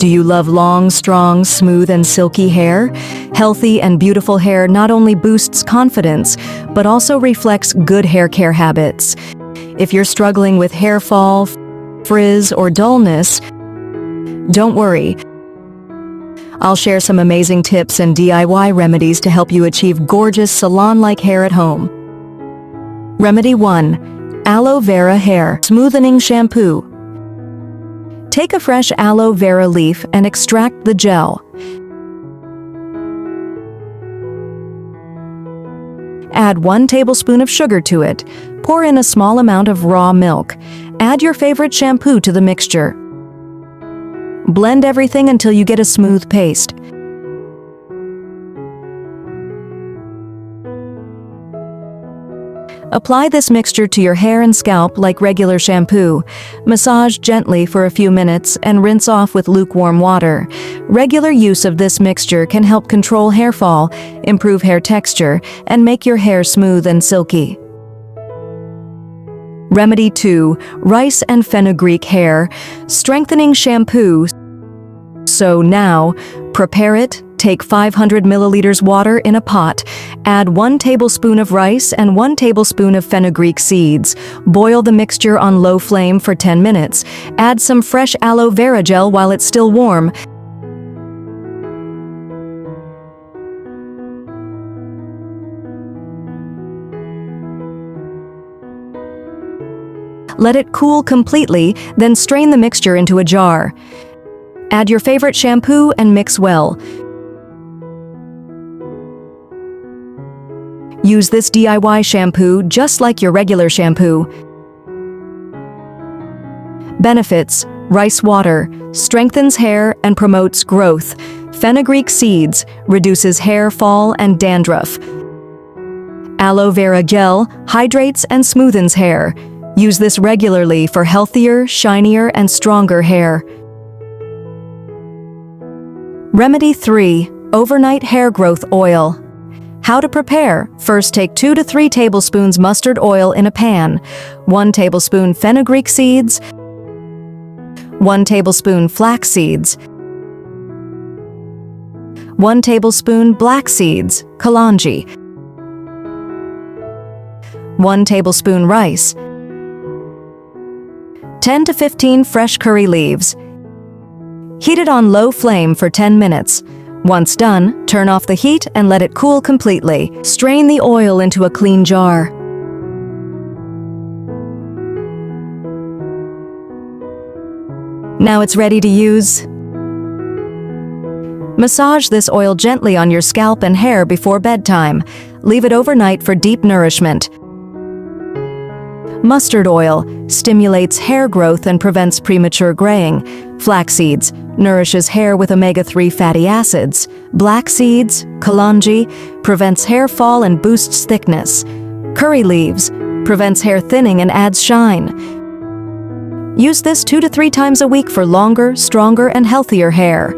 Do you love long, strong, smooth, and silky hair? Healthy and beautiful hair not only boosts confidence, but also reflects good hair care habits. If you're struggling with hair fall, frizz, or dullness, don't worry. I'll share some amazing tips and DIY remedies to help you achieve gorgeous salon-like hair at home. Remedy 1. Aloe Vera Hair Smoothening Shampoo. Take a fresh aloe vera leaf and extract the gel. Add 1 tablespoon of sugar to it. Pour in a small amount of raw milk. Add your favorite shampoo to the mixture. Blend everything until you get a smooth paste. Apply this mixture to your hair and scalp like regular shampoo. Massage gently for a few minutes and rinse off with lukewarm water. Regular use of this mixture can help control hair fall, improve hair texture, and make your hair smooth and silky. Remedy 2. Rice and Fenugreek Hair Strengthening Shampoo. So now, prepare it. Take 500 milliliters water in a pot. Add 1 tablespoon of rice and 1 tablespoon of fenugreek seeds. Boil the mixture on low flame for 10 minutes. Add some fresh aloe vera gel while it's still warm. Let it cool completely, then strain the mixture into a jar. Add your favorite shampoo and mix well. Use this DIY shampoo just like your regular shampoo. Benefits: rice water strengthens hair and promotes growth. Fenugreek seeds reduces hair fall and dandruff. Aloe vera gel hydrates and smoothens hair. Use this regularly for healthier, shinier, and stronger hair. Remedy 3. Overnight Hair Growth Oil. How to prepare. First, take 2 to 3 tablespoons mustard oil in a pan, 1 tablespoon fenugreek seeds, 1 tablespoon flax seeds, 1 tablespoon black seeds, kalonji, 1 tablespoon rice, 10 to 15 fresh curry leaves. Heat it on low flame for 10 minutes. Once done, turn off the heat and let it cool completely. Strain the oil into a clean jar. Now it's ready to use. Massage this oil gently on your scalp and hair before bedtime. Leave it overnight for deep nourishment. Mustard oil stimulates hair growth and prevents premature graying. Flax seeds nourishes hair with omega-3 fatty acids. Black seeds, kalonji, prevents hair fall and boosts thickness. Curry leaves prevents hair thinning and adds shine. Use this 2 to 3 times a week for longer, stronger, and healthier hair.